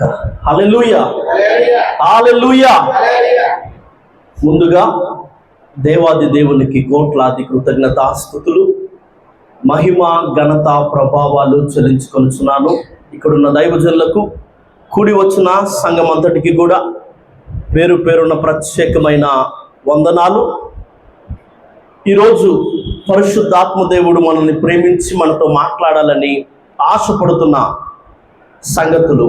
గాక. హల్లెలూయా, హల్లెలూయా. ముందుగా దేవాది దేవునికి కోట్లాది కృతజ్ఞతాస్తుతులు, మహిమ, ఘనత, ప్రభావాలు చెల్లించుకొనుచున్నాను. ఇక్కడున్న దైవజనులకు, కూడి వచ్చిన సంఘం అంతటికి కూడా పేరు పేరున్న ప్రత్యేకమైన వందనాలు. ఈరోజు పరిశుద్ధాత్మదేవుడు మనల్ని ప్రేమించి మనతో మాట్లాడాలని ఆశపడుతున్న సంగతులు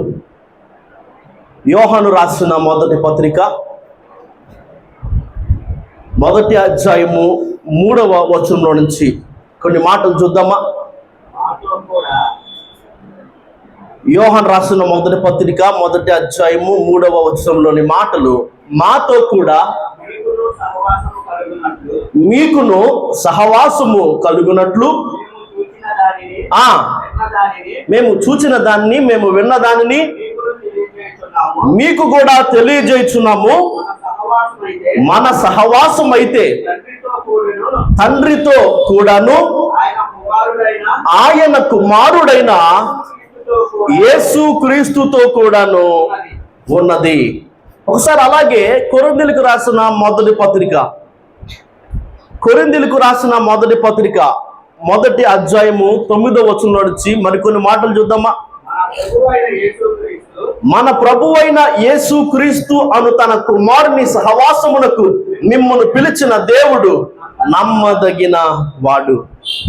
యోహాను రాసిన మొదటి పత్రిక 1వ అధ్యాయము 3వ వచనంలో నుంచి కొన్ని మాటలు చూద్దామా. యోహాను రాసిన మొదటి పత్రిక 1వ అధ్యాయము 3వ వచనంలోని మాటలు, మాతో కూడా మీకును సహవాసము కలుగునట్లు మేము చూచిన దాన్ని, మేము విన్న దానిని మీకు కూడా తెలియజేయుచున్నాము. మన సహవాసం అయితే తండ్రితో కూడాను ఆయన కుమారుడైన యేసు క్రీస్తుతో కూడాను ఉన్నది. ఒకసారి అలాగే కొరింథీయులకు రాసిన మొదటి పత్రిక, కొరింథీయులకు రాసిన మొదటి పత్రిక 1వ అధ్యాయము 9వ వచనం నుంచి మరికొన్ని మాటలు చూద్దామా. మన ప్రభువైన యేసు క్రీస్తు అను తన కుమారుని సహవాసమునకు మిమ్మును పిలిచిన దేవుడు నమ్మదగిన వాడు.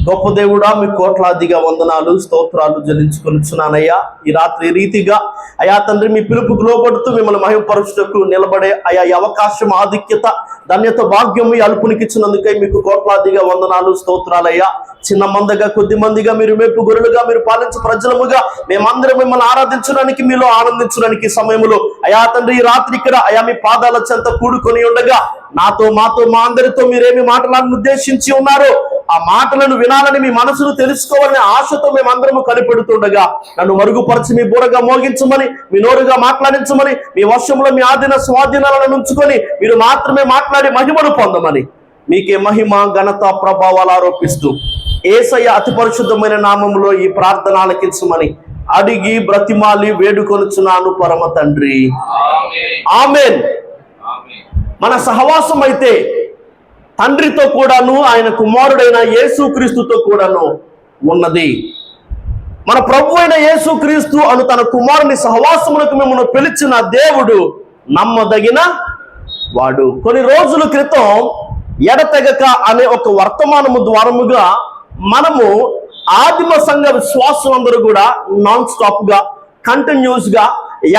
గొప్ప దేవుడా, మీ కోట్లాదిగా వందనాలు, స్తోత్రాలు చెల్లించుకొనిచున్నానయ్యా. ఈ రాత్రి రీతిగా అయా తండ్రి, మీ పిలుపుకు లోబడుతూ మిమ్మల్ని మహిమపరచుటకు నిలబడే అయా ఈ అవకాశం, ఆధిక్యత, ధన్యత, భాగ్యం ఈ అల్పునికిచ్చినందుకై మీకు కోట్లాదిగా వందనాలు, స్తోత్రాలయ్యా. చిన్న మందగా, కొద్ది మందిగా, మీరు మేపు గొర్రెలుగా, మీరు పాలించే ప్రజలముగా మేమందరం మిమ్మల్ని ఆరాధించడానికి, మీలో ఆనందించడానికి సమయంలో అయా తండ్రి, ఈ రాత్రి ఇక్కడ అయా మీ పాదాల చెంత కూడుకొని ఉండగా నాతో, మాతో, మా అందరితో మీరేమి మాటలను ఉద్దేశించి ఉన్నారో ఆ మాటలను వినాలని, మీ మనసును తెలుసుకోవాలని ఆశతో మేమందరము కనిపెడుతుండగా నన్ను మరుగుపరిచి మీ బూరగా మోగించమని, మీ నోరుగా మాట్లాడించమని, మీ వశంలో మీ ఆధీన స్వాధీనాలను ఉంచుకొని మీరు మాత్రమే మాట్లాడి మహిమను పొందమని, మీకే మహిమ, ఘనత, ప్రభావాలు ఆరోపిస్తూ యేసయ్య అతి పరిశుద్ధమైన నామములో ఈ ప్రార్థన ఆలకించమని అడిగి బ్రతిమాలి వేడుకొనుచున్నాను పరమ తండ్రి, ఆమేన్. మన సహవాసం అయితే తండ్రితో కూడాను ఆయన కుమారుడైన యేసు క్రీస్తుతో కూడాను ఉన్నది. మన ప్రభు అయిన యేసు క్రీస్తు అను తన కుమారుని సహవాసములకు మిమ్మల్ని పిలిచిన దేవుడు నమ్మదగిన వాడు. కొన్ని రోజుల క్రితం ఎడతెగక అనే ఒక వర్తమానము ద్వారముగా మనము ఆదిమ సంఘ విశ్వాసులందరూ కూడా నాన్ స్టాప్ గా, కంటిన్యూస్ గా,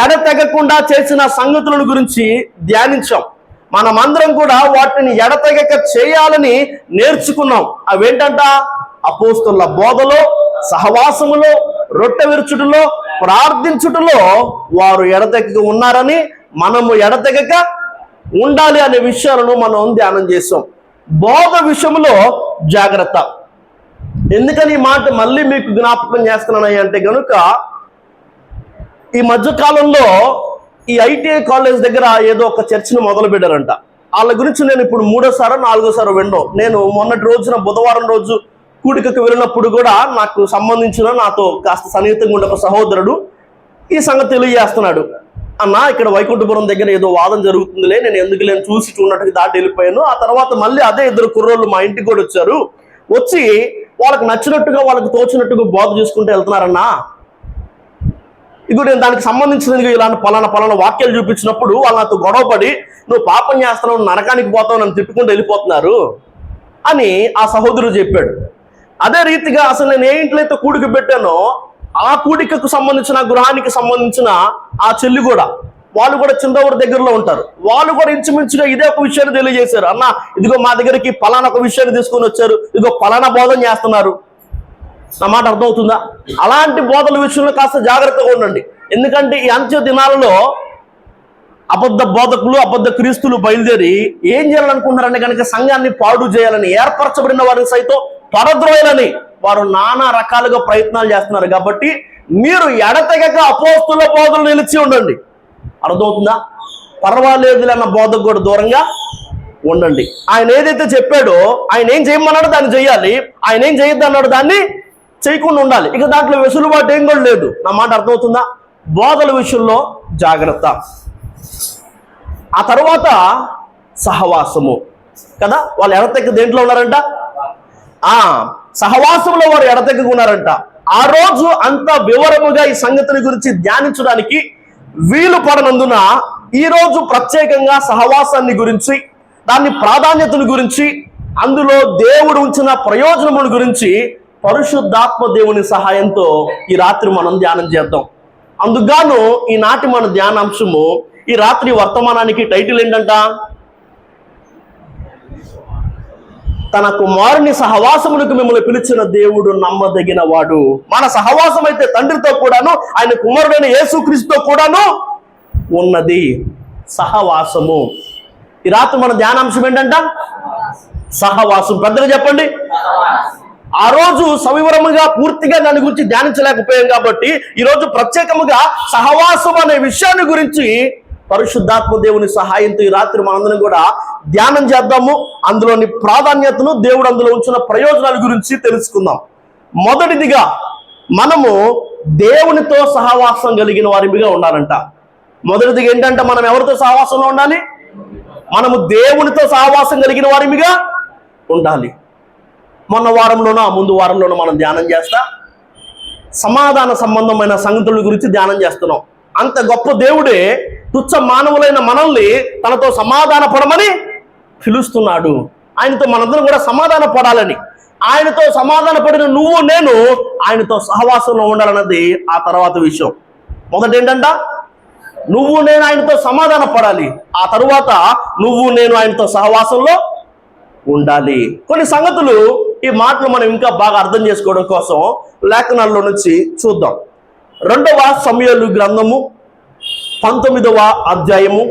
ఎడతెగకుండా చేసిన సంగతులను గురించి ధ్యానించాం. మనమందరం కూడా వాటిని ఎడతెగక చేయాలని నేర్చుకున్నాం. అవేంటంట? అపోస్తలుల బోధలో, సహవాసములో, రొట్టె విరుచుటలో, ప్రార్థించుటలో వారు ఎడతెగక ఉన్నారని, మనము ఎడతెగక ఉండాలి అనే విషయాలను మనం ధ్యానం చేసాం. బోధ విషయంలో జాగ్రత్త. ఎందుకని ఈ మాట మళ్ళీ మీకు జ్ఞాపకం చేస్తున్నాను అంటే గనుక, ఈ మధ్యకాలంలో ఈ ఐటీఐ కాలేజ్ దగ్గర ఏదో ఒక చర్చిని మొదలు పెట్టారంట. వాళ్ళ గురించి నేను ఇప్పుడు 3వ, 4వ వినడం. నేను మొన్నటి రోజున బుధవారం రోజు కూడికకు వెళ్ళినప్పుడు కూడా నాకు సంబంధించిన, నాతో కాస్త సన్నిహితంగా ఉండే ఒక సహోదరుడు ఈ సంగతి తెలియజేస్తున్నాడు. అన్న, ఇక్కడ వైకుంఠపురం దగ్గర ఏదో వాదం జరుగుతుందిలే, నేను ఎందుకు లేని చూసి చూడటానికి దాటి వెళ్ళిపోయాను. ఆ తర్వాత మళ్ళీ అదే 2 కుర్రోళ్ళు మా ఇంటికి కూడా వచ్చారు. వచ్చి వాళ్ళకి నచ్చినట్టుగా, వాళ్ళకి తోచినట్టుగా బోధ చేసుకుంటూ వెళ్తున్నారన్నా. ఇప్పుడు నేను దానికి సంబంధించినది ఇలాంటి పలానా వాక్యాలు చూపించినప్పుడు వాళ్ళు నాతో గొడవపడి, నువ్వు పాపం చేస్తున్నావు, నరకానికి పోతావు, నన్ను తిప్పుకుంటూ వెళ్ళిపోతున్నారు అని ఆ సహోదరుడు చెప్పాడు. అదే రీతిగా అసలు నేను ఏ ఇంట్లో అయితే కూడిక పెట్టానో ఆ కూడికకు సంబంధించిన, గృహానికి సంబంధించిన ఆ చెల్లి కూడా, వాళ్ళు కూడా చిందవూరు దగ్గరలో ఉంటారు. వాళ్ళు కూడా ఇంచుమించుగా ఇదే ఒక విషయాన్ని తెలియజేశారు. అన్న, ఇదిగో మా దగ్గరికి పలానా ఒక విషయాన్ని తీసుకొని వచ్చారు, ఇదిగో పలానా బోధన చేస్తున్నారు. నా మాట అర్థమవుతుందా? అలాంటి బోధల విషయంలో కాస్త జాగ్రత్తగా ఉండండి. ఎందుకంటే ఈ అంత్య దినాలలో అబద్ధ బోధకులు, అబద్ధ క్రీస్తులు బయలుదేరి ఏం చేయాలనుకుంటున్నారంటే కనుక సంఘాన్ని పాడు చేయాలని, ఏర్పరచబడిన వారిని సైతం పరద్రోయాలని వారు నానా రకాలుగా ప్రయత్నాలు చేస్తున్నారు. కాబట్టి మీరు ఎడతెగక అపోస్తుల బోధలు నిలిచి ఉండండి. అర్థమవుతుందా? పర్వాలేదు అన్న బోధకు కూడా దూరంగా ఉండండి. ఆయన ఏదైతే చెప్పాడో, ఆయన ఏం చేయమన్నాడో దాన్ని చేయాలి, ఆయన ఏం చేయొద్దు అన్నాడు దాన్ని చేయకుండా ఉండాలి. ఇక దాంట్లో వెసులుబాటు ఏం కూడా లేదు. నా మాట అర్థమవుతుందా? బోధల విషయంలో జాగ్రత్త. ఆ తర్వాత సహవాసము కదా. వాళ్ళు ఎడతెక్క దేంట్లో ఉన్నారంట? సహవాసంలో వారు ఎడతెక్కగా ఉన్నారంట. ఆ రోజు అంత వివరముగా ఈ సంగతిని గురించి ధ్యానించడానికి వీలు పడనందున ఈరోజు ప్రత్యేకంగా సహవాసాన్ని గురించి, దాని ప్రాధాన్యతను గురించి, అందులో దేవుడు ఉంచిన ప్రయోజనముల గురించి పరిశుద్ధాత్మ దేవుని సహాయంతో ఈ రాత్రి మనం ధ్యానం చేద్దాం. అందుకుగాను ఈనాటి మన ధ్యానాంశము, ఈ రాత్రి వర్తమానానికి టైటిల్ ఏంటంట? తన కుమారుని సహవాసములకు మిమ్మల్ని పిలిచిన దేవుడు నమ్మదగిన వాడు. మన సహవాసం అయితే తండ్రితో కూడాను, ఆయన కుమారుడైన యేసుక్రీస్తుతో కూడాను ఉన్నది. సహవాసము. ఈ రాత్రి మన ధ్యానాంశం ఏంటంట? సహవాసం. పెద్దగా చెప్పండి. ఆ రోజు సవివరముగా పూర్తిగా దాని గురించి ధ్యానించలేకపోయాం కాబట్టి ఈరోజు ప్రత్యేకముగా సహవాసం అనే విషయాన్ని గురించి పరిశుద్ధాత్మ దేవుని సహాయంతో ఈ రాత్రి మనందరం కూడా ధ్యానం చేద్దాము. అందులోని ప్రాధాన్యతను, దేవుడు అందులో ఉంచిన ప్రయోజనాల గురించి తెలుసుకుందాం. మొదటిదిగా మనము దేవునితో సహవాసం కలిగిన వారిగా ఉండాలంట. మొదటిదిగా ఏంటంటే మనం ఎవరితో సహవాసంలో ఉండాలి? మనము దేవునితో సహవాసం కలిగిన వారిగా ఉండాలి. మొన్న వారంలోనో ముందు వారంలోనో మనం ధ్యానం చేస్తా సమాధాన సంబంధమైన సంగతుల గురించి ధ్యానం చేస్తున్నాం. అంత గొప్ప దేవుడే తుచ్చ మానవులైన మనల్ని తనతో సమాధాన పడమని పిలుస్తున్నాడు. ఆయనతో మనందరం కూడా సమాధాన పడాలని, ఆయనతో సమాధాన పడిన నువ్వు నేను ఆయనతో సహవాసంలో ఉండాలన్నది ఆ తర్వాత విషయం. మొదటి ఏంటంట? నువ్వు నేను ఆయనతో సమాధాన పడాలి. ఆ తరువాత నువ్వు నేను ఆయనతో సహవాసంలో ఉండాలి. కొన్ని సంగతులు, ఈ మాటలు మనం ఇంకా బాగా అర్థం చేసుకోవడం కోసం లేఖనాల్లో నుంచి చూద్దాం. 2వ సమూయేలు గ్రంథము 19వ అధ్యాయము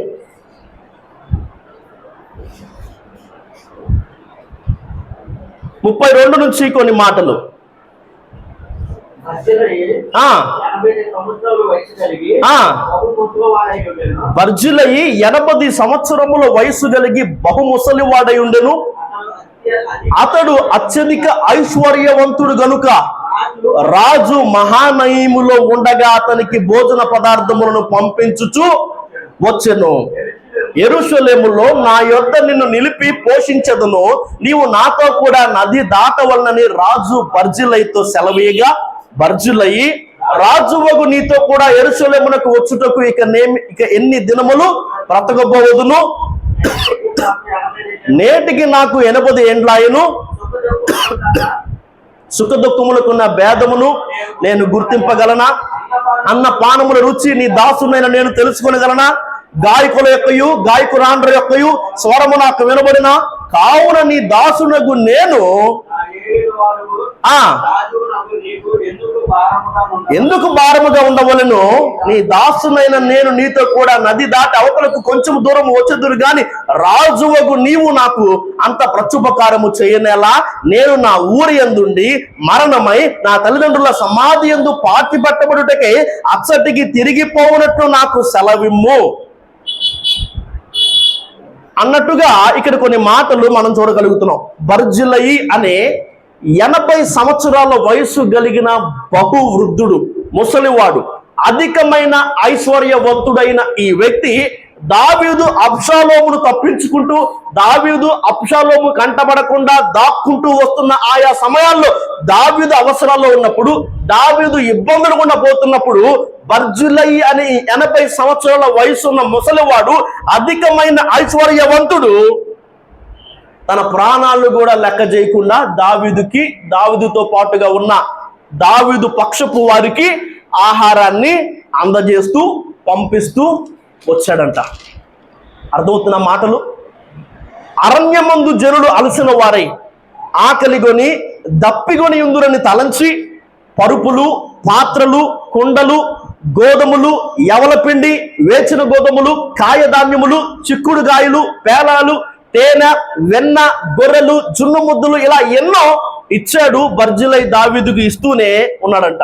32 నుంచి కొన్ని మాటలు. బర్జిలయి 80 సంవత్సరముల వయసు కలిగి బహుముసలి వాడై ఉండెను. అతడు అత్యధిక ఐశ్వర్యవంతుడు గనుక రాజు మహానయములో ఉండగా అతనికి భోజన పదార్థములను పంపించుచు వచ్చెను. యెరూషలేములో నా యొద్ద నిన్ను నిలిపి పోషించదును, నీవు నాతో కూడా నది దాటవలనని రాజు బర్జిలైతో సెలవీయగా, బర్జిలయి రాజువగు నీతో కూడా యెరూషలేమునకు వచ్చుటకు ఇక ఎన్ని దినములు బ్రతకబోదును? నేటికి నాకు 80 ఏండ్లాయను. సుఖ దుఃఖములకున్న భేదమును నేను గుర్తింపగలనా? అన్న పానముల రుచి నీ దాసునైన నేను తెలుసుకొనగలనా? గాయకుల యొక్కయు గాయకురాండ్ర యొక్కయు స్వరము నాకు వినబడిన కావున నీ దాసునకు నేను ఎందుకు భారముగా ఉండవలను? నీ దాసునైన నేను నీతో కూడా నది దాటి అవతలకు కొంచెం దూరం వచ్చేదురు గాని రాజువగు నీవు నాకు అంత ప్రత్యుపకారము చేయనేలా? నేను నా ఊరి యందుండి మరణమై నా తల్లిదండ్రుల సమాధి యందు పాతి పట్టబడుటకై అచ్చటికి తిరిగిపోవునట్లు నాకు సెలవిమ్ము అన్నట్టుగా ఇక్కడ కొన్ని మాటలు మనం చూడగలుగుతున్నాం. బర్జిలయి అనే 80 సంవత్సరాల వయసు కలిగిన బహువృద్ధుడు, ముసలివాడు, అధికమైన ఐశ్వర్యవంతుడైన ఈ వ్యక్తి దావీదు అబ్షాలోమును తప్పించుకుంటూ, దావీదు అబ్షాలోము కంటబడకుండా దాక్కుంటూ వస్తున్న ఆయా సమయాల్లో, దావీదు అవసరాల్లో ఉన్నప్పుడు, దావీదు ఇబ్బందులు గుండా పోతున్నప్పుడు బర్జిలయి అనే 80 సంవత్సరాల వయసు ఉన్న ముసలివాడు, అధికమైన ఐశ్వర్యవంతుడు, తన ప్రాణాలను కూడా లెక్క చేయకుండా దావీదుతో పాటుగా ఉన్న దావీదు పక్షపు వారికి ఆహారాన్ని అందజేస్తూ పంపిస్తూ వచ్చాడంట. అర్థమవుతున్న మాటలు? అరణ్యమందు జనులు అలసిన వారై ఆకలిగొని దప్పిగొని ఉందురని తలంచి పరుపులు, పాత్రలు, కుండలు, గోధుమలు, యవలపిండి, వేచిన గోధుమలు, కాయధాన్యములు, చిక్కుడుగాయలు, పేలాలు, తేనె, వెన్న, గొర్రెలు, జున్ను ముద్దులు, ఇలా ఎన్నో ఇచ్చాడు. బర్జిలై దావీదుకు ఇస్తూనే ఉన్నాడంట.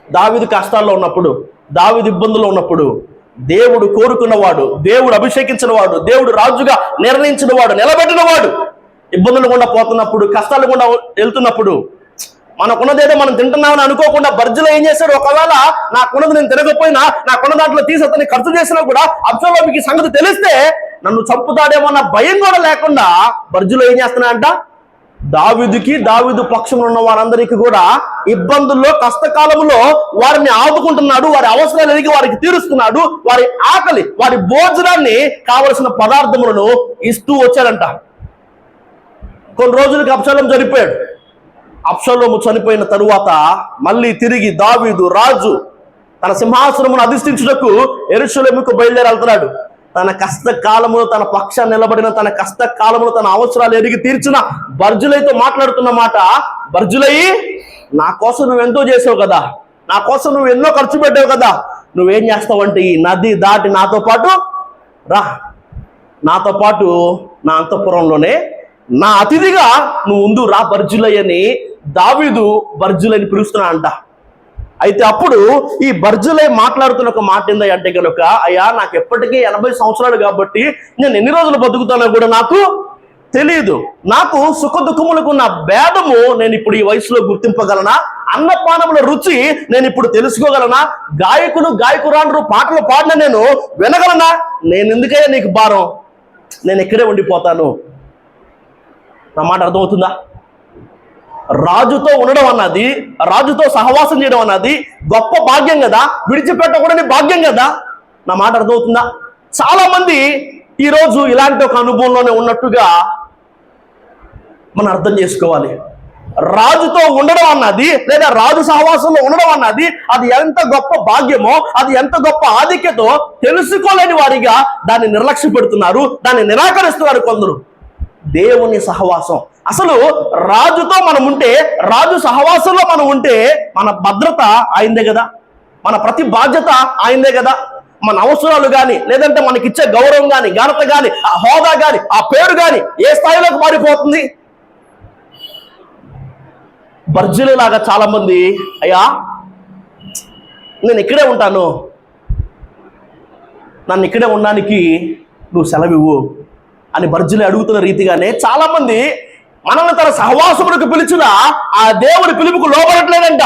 దావీదు కష్టాల్లో ఉన్నప్పుడు, దావీదు ఇబ్బందుల్లో ఉన్నప్పుడు, దేవుడు కోరుకున్నవాడు, దేవుడు అభిషేకించిన వాడు, దేవుడు రాజుగా నిర్ణయించిన వాడు, నిలబెట్టిన వాడు, ఇబ్బందులు గుండా పోతున్నప్పుడు, కష్టాలు గుండా వెళ్తున్నప్పుడు మనకున్నదేదో మనం తింటున్నామని అనుకోకుండా బర్జులో ఏం చేశాడు, ఒకవేళ నాకున్నది నేను తినకపోయినా నాకున్న దాంట్లో తీసి అతన్ని ఖర్చు చేసినా కూడా అబ్షాలోముకి సంగతి తెలిస్తే నన్ను చంపుతాడేమో అన్న భయం కూడా లేకుండా బర్జులో ఏం చేస్తున్నాడంట, దావీదు పక్షంలో ఉన్న వారందరికీ కూడా ఇబ్బందుల్లో కష్టకాలంలో వారిని ఆదుకుంటున్నాడు, వారి అవసరాలు ఎదిగి వారికి తీరుస్తున్నాడు, వారి ఆకలి వారి భోజనాన్ని కావలసిన పదార్థములను ఇస్తూ వచ్చాడంట. కొన్ని రోజులకి అబ్షాలోము చనిపోయాడు. అబ్షాలోము చనిపోయిన తరువాత మళ్ళీ తిరిగి దావీదు రాజు తన సింహాసనమును అధిష్ఠించుటకు యెరూషలేముకు బయలుదేరి వెళ్తున్నాడు. తన కష్టకాలములో తన పక్షాన్ని నిలబడిన, తన కష్టకాలములో తన అవసరాలు ఎరిగి తీర్చిన బర్జులైతో మాట్లాడుతున్న మాట, బర్జులయ్యి నా కోసం నువ్వు ఎంతో చేసావు కదా, నా కోసం నువ్వు ఎన్నో ఖర్చు పెట్టావు కదా, నువ్వేం చేస్తావంటే ఈ నది దాటి నాతో పాటు రా, నాతో పాటు నా అంతఃపురంలోనే నా అతిథిగా నువ్వు ఉండు రా బర్జులయ్యని దావీదు బర్జులని పిలుస్తున్నా అంట. అయితే అప్పుడు ఈ బర్జులై మాట్లాడుతున్న ఒక మాట ఏందంటే కనుక, అయ్యా నాకు ఎప్పటికీ 80 సంవత్సరాలు కాబట్టి నేను ఎన్ని రోజులు బతుకుతానో కూడా నాకు తెలియదు, నాకు సుఖ దుఃఖములకు ఉన్న భేదము నేను ఇప్పుడు ఈ వయసులో గుర్తింపగలనా, అన్నపానముల రుచి నేను ఇప్పుడు తెలుసుకోగలనా, గాయకురాండ్రు పాటలు పాడిన నేను వినగలనా, నేను ఎందుకయ్యా నీకు భారం, నేను ఇక్కడే ఉండిపోతాను. నా మాట అర్థమవుతుందా? రాజుతో ఉండడం అన్నది, రాజుతో సహవాసం చేయడం అన్నది గొప్ప భాగ్యం కదా, విడిచిపెట్టకూడని భాగ్యం కదా. నా మాట అర్థమవుతుందా? చాలా మంది ఈరోజు ఇలాంటి ఒక అనుభవంలోనే ఉన్నట్టుగా మనం అర్థం చేసుకోవాలి. రాజుతో ఉండడం అన్నది లేదా రాజు సహవాసంలో ఉండడం అన్నది అది ఎంత గొప్ప భాగ్యమో, అది ఎంత గొప్ప ఆధిక్యతో తెలుసుకోలేని వారిగా దాన్ని నిర్లక్ష్య పెడుతున్నారు, దాన్ని నిరాకరిస్తున్నారు కొందరు. దేవుని సహవాసం, అసలు రాజుతో మనం ఉంటే, రాజు సహవాసంలో మనం ఉంటే మన భద్రత ఆయనదే కదా, మన ప్రతి బాధ్యత ఆయనదే కదా. మన అవసరాలు కానీ, లేదంటే మనకిచ్చే గౌరవం కానీ, ఘనత కానీ, ఆ హోదా కానీ, ఆ పేరు కానీ ఏ స్థాయిలోకి మారిపోతుంది. బర్జులేలాగా చాలా మంది, అయ్యా నేను ఇక్కడే ఉంటాను, నన్ను ఇక్కడే ఉండడానికి నువ్వు సెలవివ్వు అని బర్జులే అడుగుతున్న రీతిగానే చాలా మంది మనల్ని తన సహవాసములకు పిలిచిన ఆ దేవుని పిలుపుకు లోబడట్లేదంట.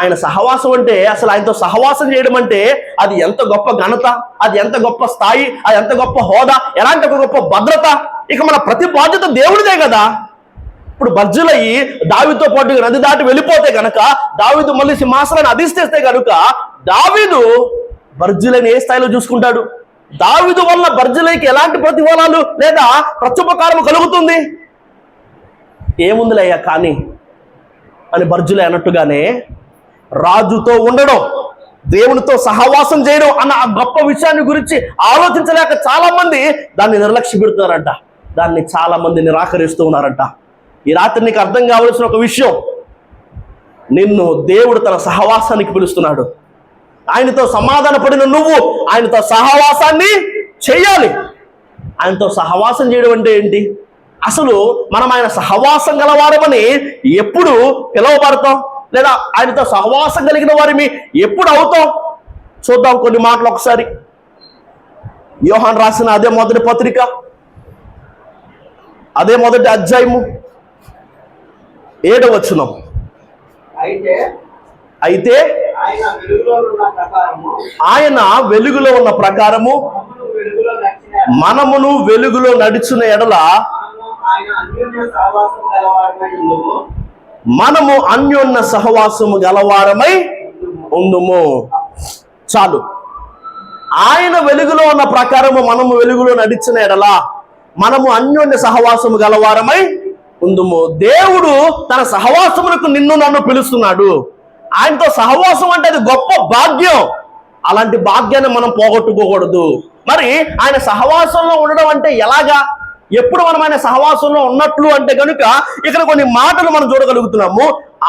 ఆయన సహవాసం అంటే, అసలు ఆయనతో సహవాసం చేయడం అంటే అది ఎంత గొప్ప ఘనత, అది ఎంత గొప్ప స్థాయి, అది ఎంత గొప్ప హోదా, ఎలాంటి ఒక గొప్ప భద్రత. ఇక మన ప్రతి బాధ్యత దేవుడిదే కదా. ఇప్పుడు బర్జులయ్యి దావీదుతో పాటు నది దాటి వెళ్ళిపోతే గనక, దావీదు మళ్ళీ సింహాసనాన్ని అధిష్ఠిస్తే కనుక దావీదు బర్జులని ఏ స్థాయిలో చూసుకుంటాడు? దావీదు వల్ల బర్జులైకి ఎలాంటి ప్రతిఫలాలు లేదా ప్రత్యుపకారం కలుగుతుంది? ఏముందిలయ్యా కానీ అని బర్జులై అన్నట్టుగానే రాజుతో ఉండడం, దేవునితో సహవాసం చేయడం అన్న ఆ గొప్ప విషయాన్ని గురించి ఆలోచించలేక చాలా మంది దాన్ని నిర్లక్ష్య పెడుతున్నారంట, దాన్ని చాలా మంది నిరాకరిస్తూ ఉన్నారంట. ఈ రాత్రి నీకు అర్థం కావలసిన ఒక విషయం, నిన్ను దేవుడు తన సహవాసానికి పిలుస్తున్నాడు. ఆయనతో సమాధాన పడిన నువ్వు ఆయనతో సహవాసాన్ని చేయాలి. ఆయనతో సహవాసం చేయడం అంటే ఏంటి? అసలు మనం ఆయన సహవాసం గలవారమని ఎప్పుడు పిలువబడతాం, లేదా ఆయనతో సహవాసం కలిగిన వారిని ఎప్పుడు అవుతాం? చూద్దాం కొన్ని మాటలు ఒకసారి. యోహాను రాసిన అదే మొదటి పత్రిక, అదే మొదటి అధ్యాయము 7వ వచనం. అయితే ఆయన వెలుగులో ఉన్న ప్రకారము మనమును వెలుగులో నడిచిన ఎడల మనము అన్యోన్య సహవాసము గలవారమై ఉందుము. చాలు. ఆయన వెలుగులో ఉన్న ప్రకారము మనము వెలుగులో నడిచిన ఎడల మనము అన్యోన్య సహవాసము గలవారమై ఉందుము. దేవుడు తన సహవాసములకు నిన్ను నన్ను పిలుస్తున్నాడు. ఆయనతో సహవాసం అంటే అది గొప్ప భాగ్యం. అలాంటి భాగ్యాన్ని మనం పోగొట్టుకోకూడదు. మరి ఆయన సహవాసంలో ఉండడం అంటే ఎలాగా? ఎప్పుడు మనం ఆయన సహవాసంలో ఉన్నట్లు అంటే కనుక ఇక్కడ కొన్ని మాటలు మనం చూడగలుగుతున్నాము.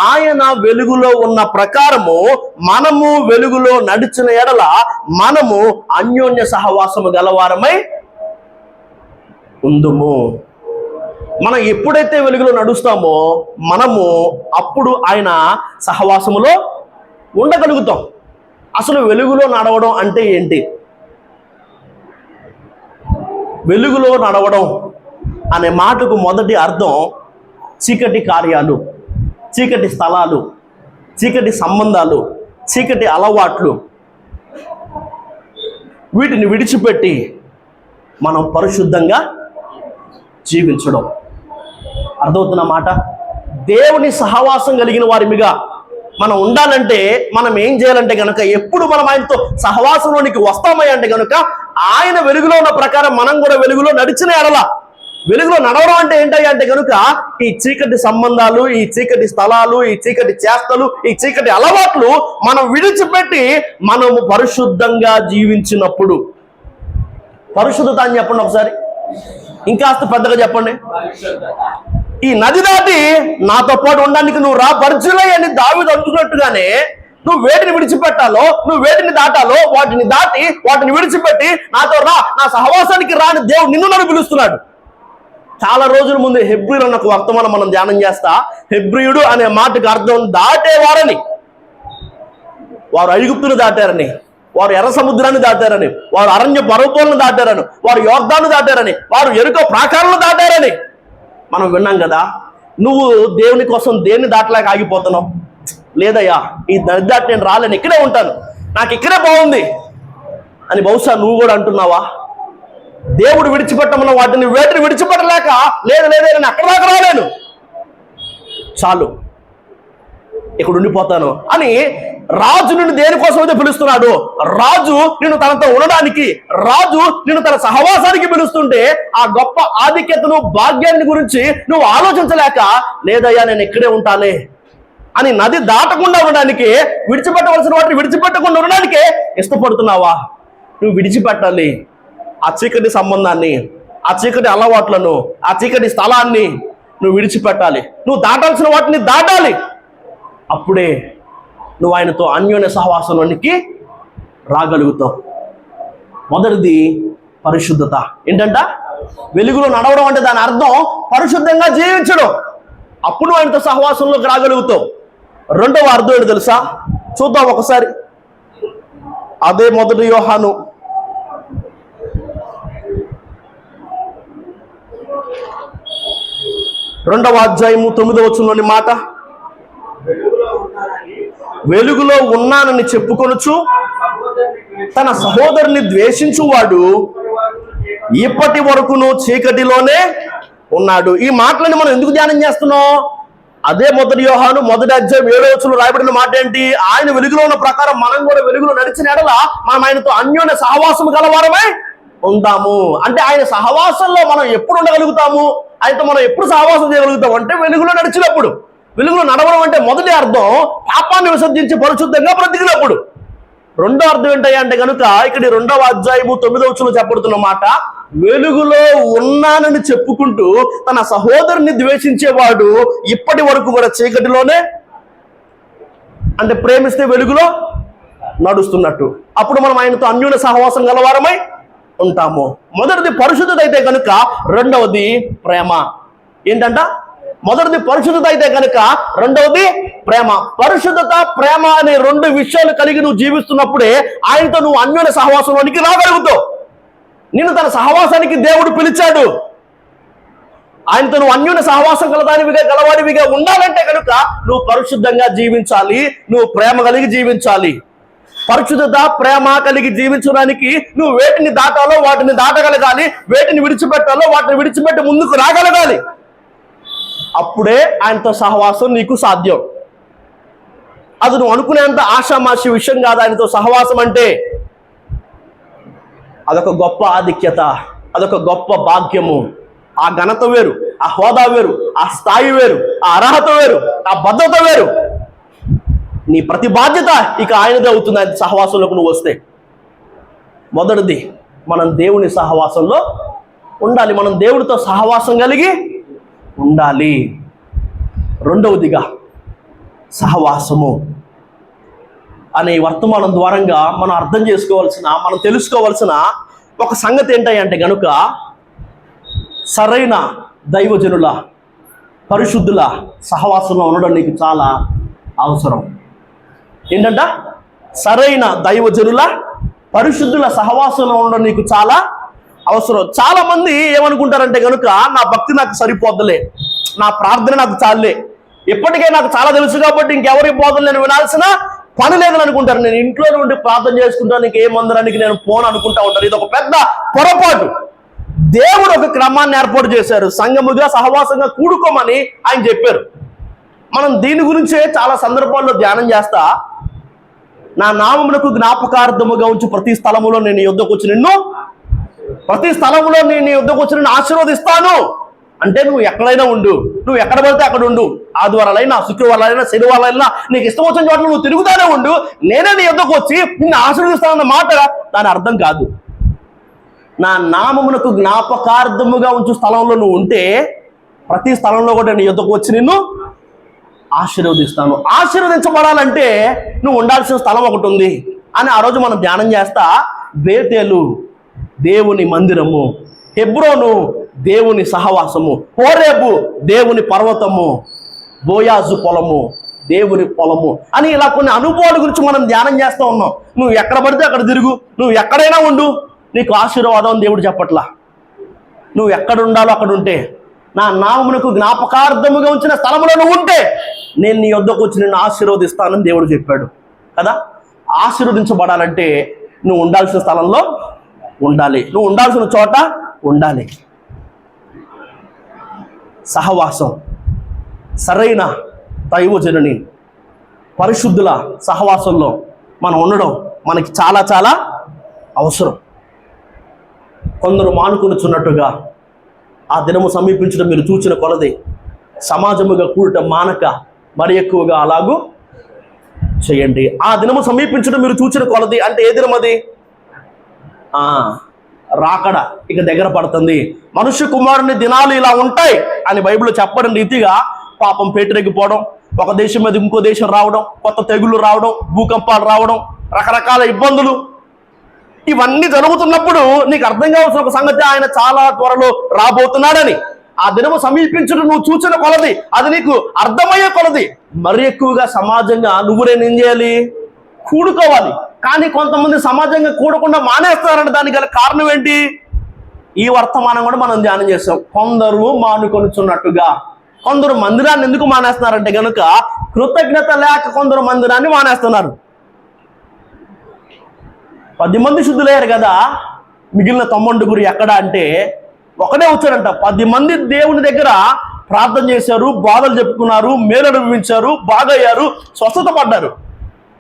ఆయన వెలుగులో ఉన్న ప్రకారము మనము వెలుగులో నడిచిన ఎడల మనము అన్యోన్య సహవాసము గలవారమై ఉందుము. మనం ఎప్పుడైతే వెలుగులో నడుస్తామో మనము అప్పుడు ఆయన సహవాసములో ఉండగలుగుతాం. అసలు వెలుగులో నడవడం అంటే ఏంటి? వెలుగులో నడవడం అనే మాటకు మొదటి అర్థం చీకటి కార్యాలు, చీకటి స్థలాలు, చీకటి సంబంధాలు, చీకటి అలవాట్లు, వీటిని విడిచిపెట్టి మనం పరిశుద్ధంగా జీవించడం. అర్థమవుతున్న మాట? దేవుని సహవాసం కలిగిన వారిమిగా మనం ఉండాలంటే మనం ఏం చేయాలంటే కనుక, ఎప్పుడు మనం ఆయనతో సహవాసంలోనికి వస్తామయ్య అంటే కనుక, ఆయన వెలుగులో ఉన్న ప్రకారం మనం కూడా వెలుగులో నడిచిన ఎడల. వెలుగులో నడవడం అంటే ఏంటయ్యా అంటే కనుక, ఈ చీకటి సంబంధాలు, ఈ చీకటి స్థలాలు, ఈ చీకటి చేష్టలు, ఈ చీకటి అలవాట్లు మనం విడిచిపెట్టి మనము పరిశుద్ధంగా జీవించినప్పుడు. పరిశుద్ధత అని చెప్పండి ఒకసారి, ఇంకాస్త పెద్దగా చెప్పండి. ఈ నది దాటి నాతో పాటు ఉండడానికి నువ్వు రా బర్జులై అని దావీదు అంటున్నట్టుగానే, నువ్వు వేటిని విడిచిపెట్టాలో, నువ్వు వేటిని దాటాలో వాటిని దాటి, వాటిని విడిచిపెట్టి నాతో రా, నా సహవాసానికి రా అని దేవుడు నిన్ను నన్ను పిలుస్తున్నాడు. చాలా రోజుల ముందు హెబ్రీయులు అన్న ఒక వర్తమానం మనం ధ్యానం చేస్తా. హెబ్రీయుడు అనే మాటకు అర్థం దాటేవారని. వారు ఐగుప్తును దాటారని, వారు ఎర్ర సముద్రాన్ని దాటారని, వారు అరణ్య పర్వతాలను దాటారని, వారు యోర్దాను దాటారని, వారు ఎరుకో ప్రాకారాలను దాటారని మనం విన్నాం కదా. నువ్వు దేవుని కోసం దేన్ని దాటలేక ఆగిపోతున్నావు? లేదయ్యా, ఈ నది దాటి నేను రాలేను, ఇక్కడే ఉంటాను, నాకు ఇక్కడే బాగుంది అని బహుశా నువ్వు కూడా అంటున్నావా? దేవుడు విడిచిపెట్టమన్న వాటిని వేటిని విడిచిపెట్టలేక, లేదు లేదే నేను అక్కడ దాకా రాలేను, చాలు ఇక్కడ ఉండిపోతాను అని రాజు నిన్ను దేనికోసం అయితే పిలుస్తున్నాడు? రాజు నిన్ను తనతో ఉండడానికి, రాజు నిన్ను తన సహవాసానికి పిలుస్తుంటే, ఆ గొప్ప ఆధిక్యతను, భాగ్యాన్ని గురించి నువ్వు ఆలోచించలేక, లేదయ్యా నేను ఇక్కడే ఉంటాలే అని నది దాటకుండా ఉండడానికి, విడిచిపెట్టవలసిన వాటిని విడిచిపెట్టకుండా ఉండడానికే ఇష్టపడుతున్నావా? నువ్వు విడిచిపెట్టాలి ఆ చీకటి సంబంధాన్ని, ఆ చీకటి అలవాట్లను, ఆ చీకటి స్థలాన్ని నువ్వు విడిచిపెట్టాలి. నువ్వు దాటాల్సిన వాటిని దాటాలి. అప్పుడే నువ్వు ఆయనతో అన్యోన్య సహవాసంలోనికి రాగలుగుతావు. మొదటిది పరిశుద్ధత. ఏంటంట? వెలుగులో నడవడం అంటే దాని అర్థం పరిశుద్ధంగా జీవించడం. అప్పుడు నువ్వు ఆయనతో సహవాసంలోకి రాగలుగుతావు. రెండవ అర్థం ఏంటి తెలుసా? చూద్దాం ఒకసారి. అదే 1 యోహాను 2వ అధ్యాయము 9వ వచనంలోని మాట, వెలుగులో ఉన్నానని చెప్పుకొనుచు తన సహోదరుని ద్వేషించువాడు ఇప్పటి వరకును చీకటిలోనే ఉన్నాడు. ఈ మాటలని మనం ఎందుకు ధ్యానం చేస్తున్నాం? అదే 1 యోహాను 1వ అధ్యాయం 7వ వచనంలో రాయబడిన మాట ఏంటి? ఆయన వెలుగులో ఉన్న ప్రకారం మనం కూడా వెలుగులో నడిచిన ఎడల మనం ఆయనతో అన్యోన్య సహవాసం గలవారమై ఉంటాము. అంటే ఆయన సహవాసంలో మనం ఎప్పుడు ఉండగలుగుతాము? ఆయనతో మనం ఎప్పుడు సహవాసం చేయగలుగుతాం అంటే వెలుగులో నడిచినప్పుడు. వెలుగులో నడవడం అంటే మొదటి అర్థం పాపాన్ని విసర్జించి పరిశుద్ధంగా బ్రతికినప్పుడు. రెండో అర్థం ఏంటయ్యా అంటే కనుక, ఇక్కడ 2వ అధ్యాయము 9వ వచనంలో చెప్పబడుతున్న మాట, వెలుగులో ఉన్నానని చెప్పుకుంటూ తన సహోదరుని ద్వేషించేవాడు ఇప్పటి వరకు కూడా చీకటిలోనే, అంటే ప్రేమిస్తే వెలుగులో నడుస్తున్నట్టు. అప్పుడు మనం ఆయనతో అన్యోన్య సహవాసం గలవారమై ఉంటాము. మొదటిది పరిశుద్ధత అయితే కనుక, రెండవది ప్రేమ. ఏంటంట? మొదటిది పరిశుద్ధత అయితే కనుక, రెండవది ప్రేమ. పరిశుద్ధత, ప్రేమ అనే 2 విషయాలు కలిగి నువ్వు జీవిస్తున్నప్పుడే ఆయనతో నువ్వు అన్యోన్య సహవాసంలోనికి రాగలుగుతావు. నిన్ను తన సహవాసానికి దేవుడు పిలిచాడు. ఆయనతో నువ్వు అన్యోన్య సహవాసం గలవాడివిగా ఉండాలంటే కనుక నువ్వు పరిశుద్ధంగా జీవించాలి, నువ్వు ప్రేమ కలిగి జీవించాలి. పరిశుద్ధత, ప్రేమ కలిగి జీవించడానికి నువ్వు వేటిని దాటాలో వాటిని దాటగలగాలి, వేటిని విడిచిపెట్టాలో వాటిని విడిచిపెట్టి ముందుకు రాగలగాలి. అప్పుడే ఆయనతో సహవాసం నీకు సాధ్యం. అది నువ్వు అనుకునేంత ఆషామాషి విషయం కాదు. ఆయనతో సహవాసం అంటే అదొక గొప్ప ఆధిక్యత, అదొక గొప్ప భాగ్యము. ఆ ఘనత వేరు, ఆ హోదా వేరు, ఆ స్థాయి వేరు, ఆ అర్హత వేరు, ఆ భద్రత వేరు. నీ ప్రతి బాధ్యత ఇక ఆయనదే అవుతుంది ఆయన సహవాసంలోకి నువ్వు వస్తే. మొదటిది మనం దేవుని సహవాసంలో ఉండాలి, మనం దేవుడితో సహవాసం కలిగి ఉండాలి. రెండవదిగా సహవాసము అనే వర్తమానం ద్వారంగా మనం అర్థం చేసుకోవాల్సిన, మనం తెలుసుకోవాల్సిన ఒక సంగతి ఏంటంటే గనుక, సరైన దైవజనుల, పరిశుద్ధుల సహవాసంలో ఉండడం నీకు చాలా అవసరం. ఏంటంట? సరైన దైవజనుల, పరిశుద్ధుల సహవాసంలో ఉండడం నీకు చాలా అవసరం. చాలా మంది ఏమనుకుంటారంటే కనుక, నా భక్తి నాకు సరిపోద్దలే, నా ప్రార్థన నాకు చాలే, ఇప్పటికే నాకు చాలా తెలుసు కాబట్టి ఇంకెవరి బోధన నేను వినాల్సిన పని లేదని అనుకుంటారు. నేను ఇంట్లో నుండి ప్రార్థన చేసుకుంటాను, నీకు ఏ మందిరానికి నేను పోను అనుకుంటా ఉంటాను. ఇది ఒక పెద్ద పొరపాటు. దేవుడు ఒక క్రమాన్ని ఏర్పాటు చేశారు. సంఘముగా సహవాసంగా కూడుకోమని ఆయన చెప్పారు. మనం దీని గురించే చాలా సందర్భాల్లో ధ్యానం చేస్తా. నా నామమునకు జ్ఞాపకార్థముగా ఉంచి ప్రతి స్థలములో నేను నీ యొద్దకు వచ్చి నిన్ను ఆశీర్వదిస్తాను. అంటే నువ్వు ఎక్కడైనా ఉండు, నువ్వు ఎక్కడ పడితే అక్కడ ఉండు, ఆదివారాలైనా శుక్రవారాలైనా శనివారాలైనా నీకు ఇష్టం వచ్చిన చోట్ల నువ్వు తిరుగుతానే ఉండు, నేనే నీ యొద్దకు వచ్చి నిన్ను ఆశీర్వదిస్తానన్న మాట దాని అర్థం కాదు. నా నామమునకు జ్ఞాపకార్థముగా ఉంచు స్థలంలో నువ్వు ఉంటే ప్రతి స్థలంలో కూడా నీ యొద్దకు వచ్చి నిన్ను ఆశీర్వదిస్తాను. ఆశీర్వదించబడాలంటే నువ్వు ఉండాల్సిన స్థలం ఒకటి ఉంది అని ఆ రోజు మనం ధ్యానం చేస్తా. బేతేలు దేవుని మందిరము, హెబ్రోను దేవుని సహవాసము, హోరేబు దేవుని పర్వతము, బోయాజు పొలము దేవుని పొలము అని ఇలా కొన్ని అనుభవాల గురించి మనం ధ్యానం చేస్తూ ఉన్నాం. నువ్వు ఎక్కడ పడితే అక్కడ తిరుగు, నువ్వు ఎక్కడైనా ఉండు, నీకు ఆశీర్వాదం దేవుడు చెప్పట్లా. నువ్వు ఎక్కడ ఉండాలో అక్కడ ఉంటే, నా నామమునకు జ్ఞాపకార్థముగా ఉంచిన స్థలంలో నువ్వు ఉంటే నేను నీ యొద్దకు వచ్చి నిన్ను ఆశీర్వదిస్తానని దేవుడు చెప్పాడు కదా. ఆశీర్వదించబడాలంటే నువ్వు ఉండాల్సిన స్థలంలో ఉండాలి, నువ్వు ఉండాల్సిన చోట ఉండాలి. సహవాసం, సరైన దైవజనుని పరిశుద్ధుల సహవాసంలో మనం ఉండడం మనకి చాలా చాలా అవసరం. కొందరు మానుకొనుచున్నట్టుగా ఆ దినము సమీపించడం మీరు చూచిన కొలది సమాజముగా కూడటం మానక మరి ఎక్కువగా అలాగూ చేయండి. ఆ దినము సమీపించడం మీరు చూచిన కొలది అంటే ఏ దినం అది? రాకడ ఇక దగ్గర పడుతుంది. మనుష్య కుమారుని దినాలు ఇలా ఉంటాయి అని బైబిల్లో చెప్పడం రీతిగా పాపం పేటరెగిపోవడం, ఒక దేశం మీద ఇంకో దేశం రావడం, కొత్త తెగుళ్ళు రావడం, భూకంపాలు రావడం, రకరకాల ఇబ్బందులు, ఇవన్నీ జరుగుతున్నప్పుడు నీకు అర్థం కావాల్సిన ఒక సంగతి, ఆయన చాలా త్వరలో రాబోతున్నాడని. ఆ దినము సమీపించడం నువ్వు చూసిన కొలది, అది నీకు అర్థమయ్యే కొలది మరి ఎక్కువగా సమాజంగా నువ్వు నేను ఏం చేయాలి? కూడుకోవాలి. కానీ కొంతమంది సమాజంగా కూడకుండా మానేస్తారంటే దానికి గల కారణం ఏంటి? ఈ వర్తమానం కూడా మనం ధ్యానం చేస్తాం. కొందరు మానుకొనుచున్నట్టుగా, కొందరు మందిరాన్ని ఎందుకు మానేస్తున్నారంటే కనుక కృతజ్ఞత లేక కొందరు మందిరాన్ని మానేస్తున్నారు. 10 మంది శుద్ధులయ్యారు కదా, మిగిలిన 90 ఎక్కడ అంటే ఒకడే వచ్చారంట. 10 మంది దేవుని దగ్గర ప్రార్థన చేశారు, బాధలు చెప్పుకున్నారు, మేలు అనుభవించారు, బాగయ్యారు, స్వస్థత పడ్డారు.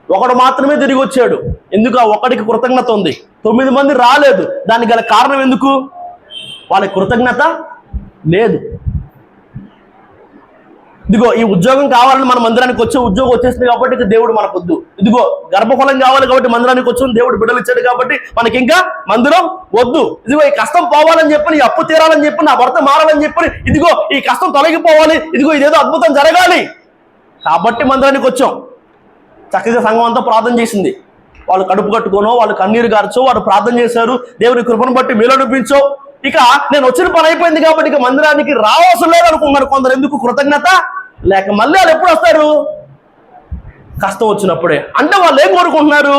ఒకడు మాత్రమే తిరిగి వచ్చాడు. ఎందుకు? ఆ ఒకడికి కృతజ్ఞత ఉంది. 9 మంది రాలేదు. దానికి గల కారణం ఎందుకు? వాళ్ళకి కృతజ్ఞత లేదు. ఇదిగో ఈ ఉద్యోగం కావాలని మన మందిరానికి వచ్చే ఉద్యోగం వచ్చేసింది కాబట్టి ఇక దేవుడు మనకు వద్దు. ఇదిగో గర్భఫలం కావాలి కాబట్టి మందిరానికి వచ్చి దేవుడు బిడ్డలు ఇచ్చాడు కాబట్టి మనకి ఇంకా మందిరం వద్దు. ఇదిగో ఈ కష్టం పోవాలని చెప్పి, ఈ అప్పు తీరాలని చెప్పి, నా భర్త మారాలని చెప్పి, ఇదిగో ఈ కష్టం తొలగిపోవాలి, ఇదిగో ఇదేదో అద్భుతం జరగాలి కాబట్టి మందిరానికి వచ్చాం. చక్కగా సంఘం అంతా ప్రార్థన చేసింది. వాళ్ళు కడుపు కట్టుకోనో, వాళ్ళు కన్నీరు గార్చో, వాళ్ళు ప్రార్థన చేశారు, దేవుని కృపను బట్టి మేలు అనిపించో, ఇక నేను వచ్చిన పని అయిపోయింది కాబట్టి ఇక మందిరానికి రావసరం లేదు అనుకున్నారు కొందరు. ఎందుకు? కృతజ్ఞత లేక. మళ్ళీ వాళ్ళు ఎప్పుడు వస్తారు? కష్టం వచ్చినప్పుడే. అంటే వాళ్ళు ఏం కోరుకుంటున్నారు?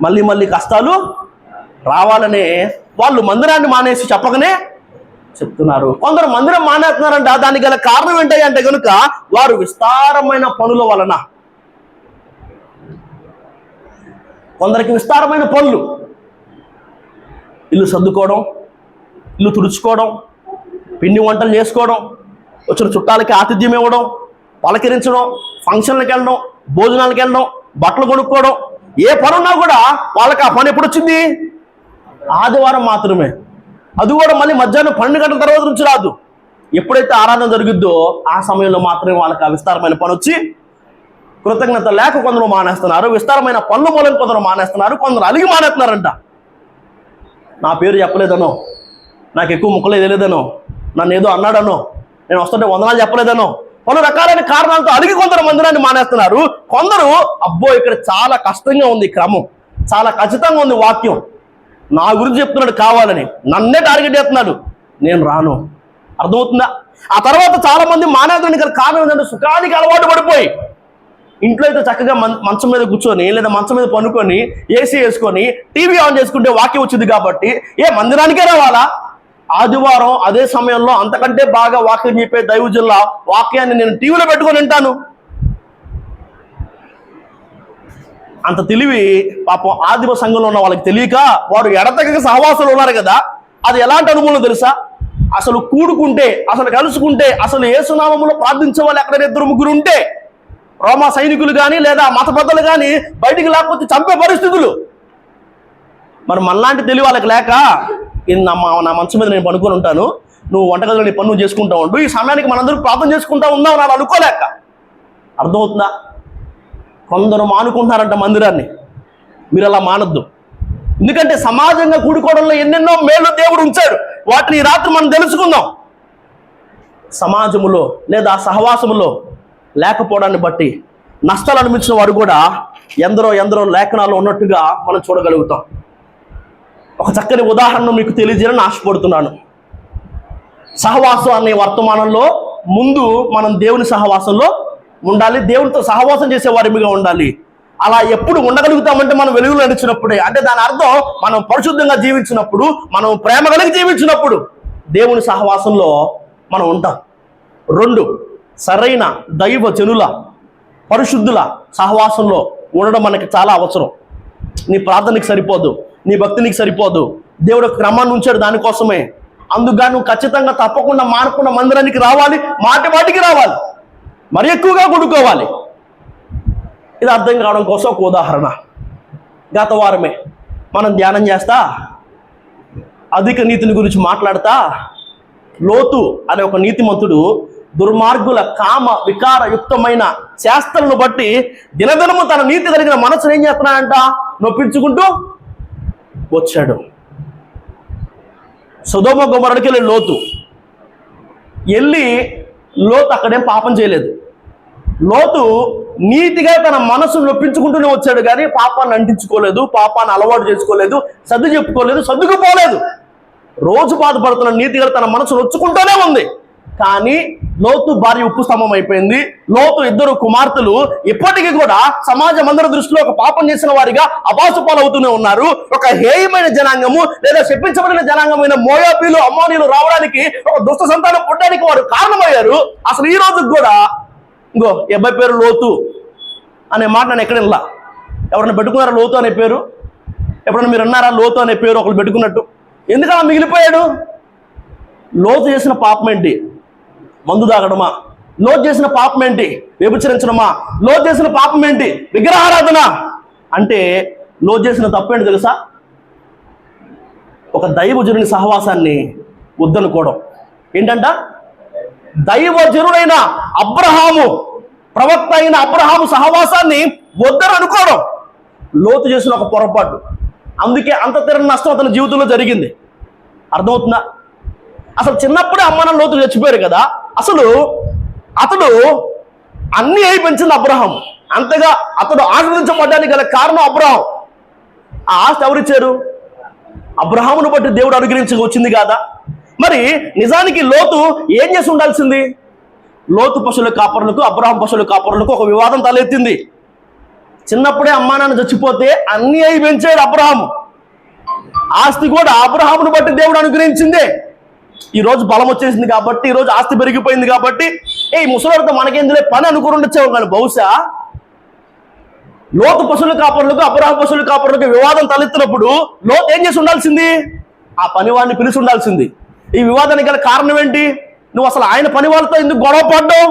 మళ్ళీ మళ్ళీ కష్టాలు రావాలనే వాళ్ళు మందిరాన్ని మానేసి చెప్పకనే చెప్తున్నారు. కొందరు మందిరం మానేస్తున్నారంట. దానికి గల కారణం ఏంటి అంటే కనుక వారు విస్తారమైన పనుల వలన. కొందరికి విస్తారమైన పనులు, ఇల్లు సర్దుకోవడం, ఇల్లు తుడుచుకోవడం, పిండి వంటలు చేసుకోవడం, వచ్చిన చుట్టాలకి ఆతిథ్యం ఇవ్వడం, పలకరించడం, ఫంక్షన్లకు వెళ్ళడం, భోజనాలకు వెళ్ళడం, బట్టలు కొనుక్కోవడం, ఏ పనున్నా కూడా వాళ్ళకి ఆ పని ఎప్పుడు వచ్చింది? ఆదివారం మాత్రమే. అది కూడా మళ్ళీ మధ్యాహ్నం 12 గంటల తర్వాత నుంచి రాదు. ఎప్పుడైతే ఆరాధన జరుగుద్దో ఆ సమయంలో మాత్రమే వాళ్ళకి ఆ విస్తారమైన పని వచ్చి, కృతజ్ఞత లేక కొందరు మానేస్తున్నారు. విస్తారమైన పనుల మూలం కొందరు మానేస్తున్నారు. కొందరు అలిగి మానేస్తున్నారంట. నా పేరు చెప్పలేదనో, నాకు ఎక్కువ ముక్కలు తెలియదనో, నన్ను ఏదో అన్నాడనో, నేను వస్తుంటే వందనాలు చెప్పలేదనో, పలు రకాలైన కారణాలతో అలిగి కొందరు మందిరాన్ని మానేస్తున్నారు. కొందరు అబ్బో ఇక్కడ చాలా కష్టంగా ఉంది, క్రమం చాలా ఖచ్చితంగా ఉంది, వాక్యం నా గురించి చెప్తున్నాడు కావాలని, నన్నే టార్గెట్ చేస్తున్నాడు, నేను రాను. అర్థమవుతుందా? ఆ తర్వాత చాలా మంది మానేయడానికి గల కారణం ఏంటంటే సుఖానికి అలవాటు పడిపోయి ఇంట్లో అయితే చక్కగా మంచం మీద కూర్చొని లేదా మంచం మీద పనుకొని ఏసీ వేసుకొని టీవీ ఆన్ చేసుకుంటే వాక్యం వచ్చింది కాబట్టి ఏ మందిరానికే రావాలా? ఆదివారం అదే సమయంలో అంతకంటే బాగా వాక్యం చెప్పే దైవజనుల వాక్యాన్ని నేను టీవీలో పెట్టుకొని వింటాను. అంత తెలివి పాపం ఆదిమ సంఘంలో ఉన్న వాళ్ళకి తెలియక వారు ఎడతెగక సహవాసాలు ఉన్నారు కదా. అది ఎలాంటి అనుభవం తెలుసా? అసలు కూడుకుంటే, అసలు కలుసుకుంటే, అసలు యేసునామములో ప్రార్థించే వాళ్ళు ఎక్కడైనా 2-3 ఉంటే రోమా సైనికులు కానీ లేదా మత పెద్దలు కానీ బయటికి లేకపోతే చంపే పరిస్థితులు. మరి మనలాంటి తెలివి వాళ్ళకి లేక నా మంచం మీద నేను పనుకొని ఉంటాను, నువ్వు వంటగదిలో నీ పని నువ్వు చేసుకుంటా ఉండు, ఈ సమయానికి మనందరూ ప్రార్థన చేసుకుంటా ఉన్నావు అని అనుకోలేక. అర్థమవుతుందా? కొందరు మానుకుంటున్నారంట మందిరాన్ని. మీరు అలా మానద్దు. ఎందుకంటే సమాజంగా కూడుకోవడంలో ఎన్నెన్నో మేలు దేవుడు ఉంచాడు. వాటిని ఈ రాత్రి మనం తెలుసుకుందాం. సమాజములో లేదా సహవాసములో లేకపోవడాన్ని బట్టి నష్టాలు అనిపించిన వారు కూడా ఎందరో లేఖనాలు ఉన్నట్టుగా మనం చూడగలుగుతాం. ఒక చక్కని ఉదాహరణ మీకు తెలియజేయాలని ఆశపడుతున్నాను. సహవాసం అనే వర్తమానంలో ముందు మనం దేవుని సహవాసంలో ఉండాలి, దేవునితో సహవాసం చేసే వారిగా ఉండాలి. అలా ఎప్పుడు ఉండగలుగుతామంటే మనం వెలుగులో నడిచినప్పుడే. అంటే దాని అర్థం మనం పరిశుద్ధంగా జీవించినప్పుడు, మనం ప్రేమ కలిగి జీవించినప్పుడు దేవుని సహవాసంలో మనం ఉంటాం. 2, సరైన దైవ జనుల పరిశుద్ధుల సహవాసంలో ఉండడం మనకి చాలా అవసరం. నీ ప్రార్థనకి సరిపోదు, నీ భక్తినికి సరిపోదు. దేవుడు క్రమాన్ని ఉంచాడు దానికోసమే. అందుగా నువ్వు ఖచ్చితంగా తప్పకుండా మానకుండా మందిరానికి రావాలి, మాటికి రావాలి, మరి ఎక్కువగా కూడుకోవాలి. ఇది అర్థం కావడం కోసం ఒక ఉదాహరణ. గత వారమే మనం ధ్యానం చేస్తా అధిక నీతిని గురించి మాట్లాడతా లోతు అనే ఒక నీతిమంతుడు దుర్మార్గుల కామ వికారయుక్తమైన శాస్త్రాలను బట్టి దినదినము తన నీతి కలిగిన మనసును ఏం చేస్తున్నాడంట? నొప్పించుకుంటూ వచ్చాడు. సొదొమ గొమొర్రాకి వెళ్ళి లోతు అక్కడేం పాపం చేయలేదు. లోతు నీతిగా తన మనసును నొప్పించుకుంటూనే వచ్చాడు, కానీ పాపాన్ని అంటించుకోలేదు, పాపాన్ని అలవాటు చేసుకోలేదు, సర్ది చెప్పుకోలేదు, సర్దుకుపోలేదు. రోజు బాధపడుతున్న నీతిగా తన మనసు నొచ్చుకుంటూనే ఉంది. కానీ లోతు భార్య ఉప్పు స్తంభం అయిపోయింది. లోతు 2 కుమార్తెలు ఇప్పటికీ కూడా సమాజం అందరి దృష్టిలో ఒక పాపం చేసిన వారిగా అపాసుపాలు అవుతూనే ఉన్నారు. ఒక హేయమైన జనాంగము లేదా శపించబడిన జనాంగమైన మోయాబీలు, అమ్మోనీలు రావడానికి, ఒక దుష్ట సంతానం పుట్టడానికి వారు కారణమయ్యారు. అసలు ఈ రోజుకి కూడా ఇంకో అబ్బాయి పేరు లోతు అనే మాట నేను ఎక్కడ వినలా. ఎవరైనా పెట్టుకున్నారా లోతు అనే పేరు? ఎప్పుడైనా మీరు అన్నారా లోతు అనే పేరు ఒకరు పెట్టుకున్నట్టు? ఎందుకలా మిగిలిపోయాడు? లోతు చేసిన పాపం ఏంటి? మందు తాగడమా? లోతు చేసిన పాపం ఏంటి? వ్యభిచరించడమా? లోతు చేసిన పాపం ఏంటి? విగ్రహారాధన. అంటే లోతు చేసిన తప్పేంటి తెలుసా? ఒక దైవజనుని సహవాసాన్ని వద్దనుకోవడం. ఏంటంట? దైవజనుడైన అబ్రహాము, ప్రవక్త అయిన అబ్రహాము సహవాసాన్ని వద్దని అనుకోవడం లోతు చేసిన ఒక పొరపాటు. అందుకే అంత తీరని నష్టం అతని జీవితంలో జరిగింది. అర్థమవుతుందా? అసలు చిన్నప్పుడే అమ్మాన లోతు చచ్చిపోయారు కదా. అసలు అతడు అన్ని అయి పెంచింది అబ్రహాం. అంతగా అతడు ఆశ్రదించబడ్డానికి గల కారణం అబ్రహాం. ఆ ఆస్తి ఎవరిచ్చారు? అబ్రహామును బట్టి దేవుడు అనుగ్రహించక వచ్చింది కాదా? మరి నిజానికి లోతు ఏం చేసి ఉండాల్సింది? లోతు పశువుల కాపరులకు, అబ్రహాం పశువుల కాపరులకు ఒక వివాదం తలెత్తింది. చిన్నప్పుడే అమ్మా నాన్న చచ్చిపోతే అన్ని అయి పెంచాడు అబ్రహాము. ఆస్తి కూడా అబ్రహామును బట్టి దేవుడు అనుగ్రహించిందే. ఈ రోజు బలం వచ్చేసింది కాబట్టి, ఈ రోజు ఆస్తి పెరిగిపోయింది కాబట్టి ఈ ముసలితో మనకేందులే పని అనుకుని ఉండొచ్చావు. కానీ బహుశా లోతు పశువుల కాపరులకు, అబ్రహాం పశువుల కాపరులకు వివాదం తలెత్తినప్పుడు లోతు ఏం చేసి ఉండాల్సింది? ఆ పనివాడిని పిలిచి ఉండాల్సింది. ఈ వివాదానికి గల కారణం ఏంటి? నువ్వు అసలు ఆయన పని వాళ్ళతో ఎందుకు గొడవ పడ్డావు?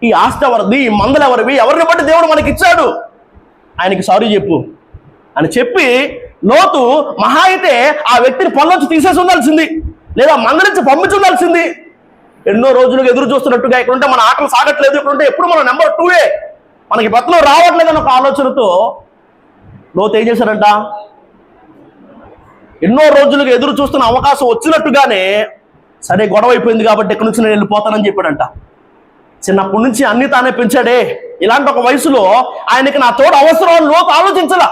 ఈ ఆస్తి ఎవరిది? ఈ మందలు ఎవరివి? ఎవరిని బట్టి దేవుడు మనకి ఇచ్చాడు? ఆయనకి సారీ చెప్పు అని చెప్పి లోతు మహా అయితే ఆ వ్యక్తిని పనులోంచి తీసేసి ఉండాల్సింది, లేదా మందరించి పంపించి ఉండాల్సింది. ఎన్నో రోజులుగా ఎదురు చూస్తున్నట్టుగా ఇక్కడుంటే మన ఆటలు సాగట్లేదు, ఇక్కడుంటే ఎప్పుడు మనం నెంబర్ 2 మనకి బతులు రావట్లేదన్న ఒక ఆలోచనతో లోతు ఏం చేశారంట? ఎన్నో రోజులుగా ఎదురు చూస్తున్న అవకాశం వచ్చినట్టుగానే సరే గొడవ అయిపోయింది కాబట్టి ఎక్కడి నుంచి నేను వెళ్ళిపోతానని చెప్పాడంట. చిన్నప్పటి నుంచి అన్ని తానే పెంచాడే. ఇలాంటి ఒక వయసులో ఆయనకి నా తోడు అవసరం అని లోతు ఆలోచించలా.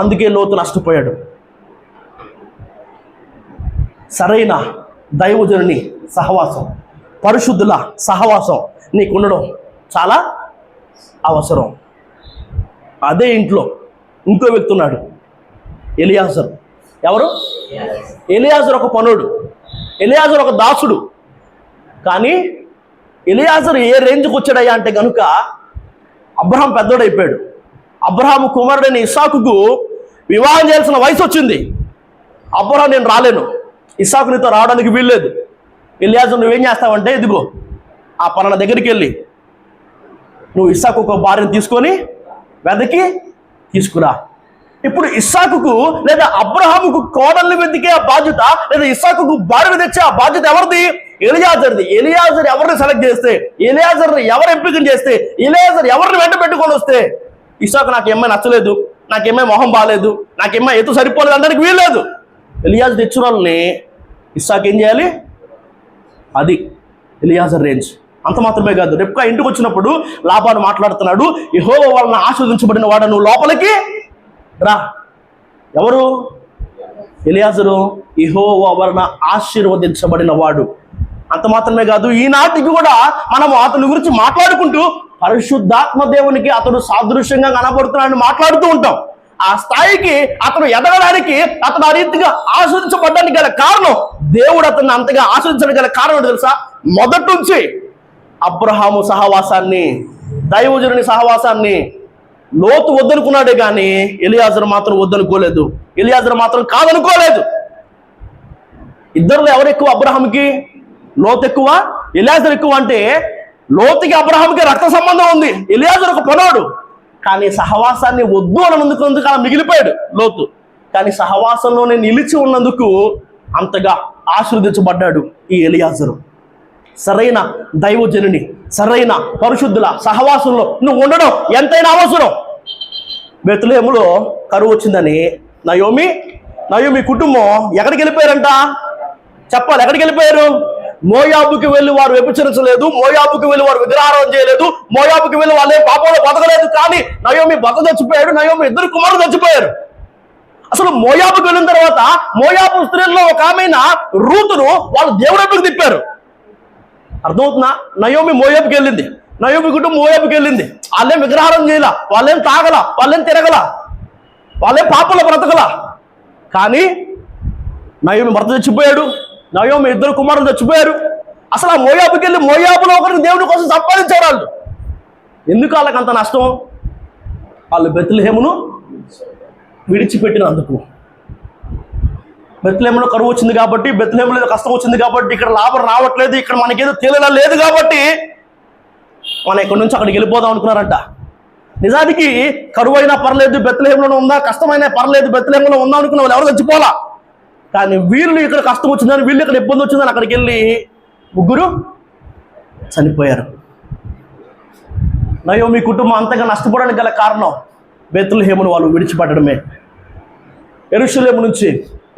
అందుకే లోతు నష్టపోయాడు. సరైన దైవజనుని సహవాసం, పరిశుద్ధుల సహవాసం నీకు ఉండడం చాలా అవసరం. అదే ఇంట్లో ఇంకో వ్యక్తి ఉన్నాడు, ఎలియాజరు. ఎవరు? ఎలియాజరు ఒక పనుడు, ఎలియాజరు ఒక దాసుడు. కానీ ఎలియాజరు ఏ రేంజ్కి వచ్చాడయ్యా అంటే కనుక అబ్రహాం పెద్దోడైపోయాడు. అబ్రహాము కుమారుడైన ఇస్సాకుకు వివాహం చేయాల్సిన వయసు వచ్చింది. అబ్రహాం నేను రాలేను, ఇస్సాకు నీతో రావడానికి వీల్లేదు. ఎలియాజరు నువ్వేం చేస్తావంటే ఇదిగో ఆ పలానా దగ్గరికి వెళ్ళి నువ్వు ఇస్సాకు ఒక భార్యను తీసుకొని వెదకి తీసుకురా. ఇప్పుడు ఇస్సాకుకు లేదా అబ్రహాముకు కోడల్ని వెతికే ఆ బాధ్యత, లేదా ఇస్సాకుకు భార్యను తెచ్చే ఆ బాధ్యత ఎవరిది? ఎలియాజర్ది. ఎలియాజర్ ఎవరిని సెలెక్ట్ చేస్తే, ఎలియాజర్ని ఎవరు ఎంపిక చేస్తే, ఎలియాజర్ ఎవరిని వెంట పెట్టుకొని వస్తే ఇస్సాకు నాకేమై నచ్చలేదు, నాకేమై మొహం బాగాలేదు, నాకేమై ఎత్తు సరిపోలేదు అందరికి వీల్లేదు. ఎలియాజర్ తెచ్చిన వాళ్ళని ఇస్సాకు ఏం చేయాలి? అది ఎలియాజర్ రేంజ్. అంత మాత్రమే కాదు, రెబ్కా ఇంటికి వచ్చినప్పుడు లాబాను మాట్లాడుతున్నాడు, యెహోవా వలన ఆశీర్వదించబడిన వాడు నువ్వు లోపలికి రా. ఎవరు? ఎలియాజరు యెహోవా వలన ఆశీర్వదించబడిన వాడు. అంత మాత్రమే కాదు, ఈనాటికి కూడా మనము అతని గురించి మాట్లాడుకుంటూ పరిశుద్ధాత్మ దేవునికి అతడు సాదృశ్యంగా కనబడుతున్నాడని మాట్లాడుతూ ఉంటాం. ఆ స్థాయికి అతను ఎదగడానికి, అతను ఆ రీతిగా ఆస్వాదించబడడానికి గల కారణం, దేవుడు అతన్ని అంతగా ఆస్వాదించడానికి గల కారణం తెలుసా? మొదటి నుంచి అబ్రహాము సహవాసాన్ని, దైవజనుని సహవాసాన్ని లోతు వద్దనుకున్నాడే కానీ ఎలియాజరు మాత్రం వద్దనుకోలేదు, ఎలియాజరు మాత్రం కాదనుకోలేదు. ఇద్దరులో ఎవరు ఎక్కువ? అబ్రహాంకి లోతు ఎక్కువ, ఎలియాజరు ఎక్కువ. అంటే లోతుకి అబ్రహాంకి రక్త సంబంధం ఉంది, ఎలియాజరు ఒక పనోడు. కానీ సహవాసాన్ని వద్దు అని అందుకున్నందుకు అలా మిగిలిపోయాడు లోతు. కానీ సహవాసంలోనే నిలిచి ఉన్నందుకు అంతగా ఆశీర్వదించబడ్డాడు ఈ ఎలియాజరు. సరైన దైవజనుని, సరైన పరిశుద్ధుల సహవాసంలో నువ్వు ఉండడం ఎంతైనా అవసరం. బెత్లెహేములో కరువు వచ్చిందని నయోమి కుటుంబం ఎక్కడికి వెళ్ళిపోయారంట? చెప్పాలి, ఎక్కడికి వెళ్ళిపోయారు? మోయాబుకి వెళ్ళి వారు వ్యభిచరించలేదు, మోయాబుకి వెళ్ళి వారు విగ్రహారాధన చేయలేదు, మోయాబుకి వెళ్ళి వాళ్ళు ఏం పాపంలో బతకలేదు. కానీ నయోమి భర్త చచ్చిపోయాడు, నయోమి ఇద్దరు కుమారులు చచ్చిపోయారు. అసలు మోయాబుకి వెళ్ళిన తర్వాత మోయాబు స్త్రీల్లో ఒక ఆమెన రూతును వాళ్ళు దేవుడి వైపుకి తిప్పారు. అర్థమవుతుందా? నయోమి మోయాబుకి వెళ్ళింది, నయోమి కుటుంబం మోయాబుకి వెళ్ళింది. వాళ్ళేం విగ్రహారం చేయలా, వాళ్ళేం తాగల, వాళ్ళేం తిరగల, వాళ్ళేం పాపంలో బ్రతకలా. కానీ నయోమి భర్త చచ్చిపోయాడు, నయోమి ఇద్దరు కుమారులు చచ్చిపోయారు. అసలు ఆ మోయాబుకి వెళ్ళి మోయాబులో ఒకరిని దేవుని కోసం సంపాదించారు వాళ్ళు. ఎందుకు వాళ్ళకి అంత నష్టం? వాళ్ళు బెత్లెహేమును విడిచిపెట్టినందుకు. బెత్లెహేములో కరువు వచ్చింది కాబట్టి, బెత్లెహేములో కష్టం వచ్చింది కాబట్టి, ఇక్కడ లాభం రావట్లేదు, ఇక్కడ మనకేదో తేలేలా లేదు కాబట్టి మనం ఇక్కడి నుంచి అక్కడికి వెళ్ళిపోదాం అనుకున్నారంట. నిజానికి కరువు అయినా పర్లేదు, బెత్లెహేములో ఉందా, కష్టమైనా పర్లేదు, బెత్లెహేములో ఉందా అనుకున్న వాళ్ళు ఎవరు చచ్చిపోలా. కానీ వీళ్ళు ఇక్కడ కష్టం వచ్చిందని, వీళ్ళు ఇక్కడ ఇబ్బంది వచ్చిందని అక్కడికి వెళ్ళి ముగ్గురు చనిపోయారు. నయోమి కుటుంబం అంతగా నష్టపోవడానికి గల కారణం బెత్లెహేమును వాళ్ళు విడిచిపెట్టడమే. యెరూషలేము నుంచి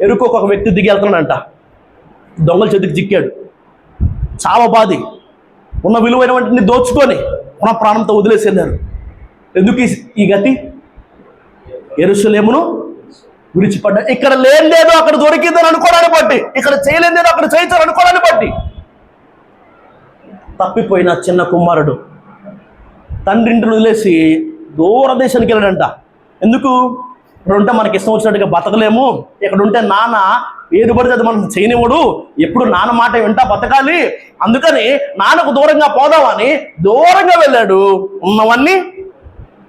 ఎరుకోకు ఒక వ్యక్తి దిగి వెళ్తున్నాడంట, దొంగల చేతికి చిక్కాడు. చాలా బాధి, ఉన్న విలువైన వాటిని దోచుకొని ఉన్న ప్రాణంతో వదిలేసి వెళ్ళారు. ఎందుకు ఈ గతి? యెరూషలేమును విడిచిపడ్డా. ఇక్కడ లేనిదేదో అక్కడ దొరికిందని అనుకోవడాన్ని బట్టి, ఇక్కడ చేయలేనిదేదో అక్కడ చేయించాలని అనుకోవడాన్ని బట్టి తప్పిపోయిన చిన్న కుమారుడు తండ్రింటిని వదిలేసి దూరదేశానికి వెళ్ళాడంట. ఎందుకు? ఇక్కడ ఉంటే మనకి ఇష్టం వచ్చినట్టుగా బతకలేము, ఇక్కడ ఉంటే నాన్న ఏది పడితే అది మనం చేయనివ్వడు, ఎప్పుడు నాన్న మాట వింటా బతకాలి, అందుకని నాన్నకు దూరంగా పోదామని దూరంగా వెళ్ళాడు. ఉన్నవన్నీ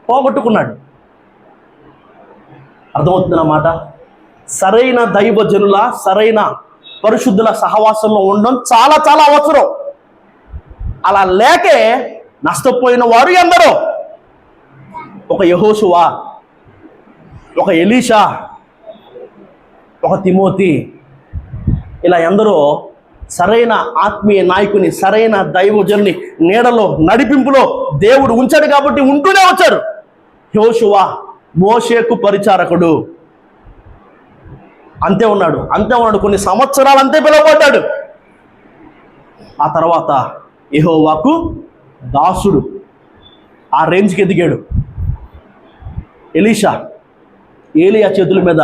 పోగొట్టుకున్నాడు. అర్థమవుతుంది అన్నమాట. సరైన దైవజనుల, సరైన పరిశుద్ధుల సహవాసంలో ఉండడం చాలా చాలా అవసరం. అలా లేకే నష్టపోయిన వారు ఎందరో. ఒక యెహోషువ, ఒక ఎలీషా, ఒక తిమోతి, ఇలా ఎందరో సరైన ఆత్మీయ నాయకుని, సరైన దైవజనుని నీడలో, నడిపింపులో దేవుడు ఉంచాడు కాబట్టి ఉంటూనే వచ్చారు. యెహోషువ మోషేకు పరిచారకుడు, అంతే ఉన్నాడు. కొన్ని సంవత్సరాలు అంతే పిలువబడ్డాడు. ఆ తర్వాత యెహోవాకు దాసుడు, ఆ రేంజ్కి ఎదిగాడు. ఎలీషా ఏలియా చేతుల మీద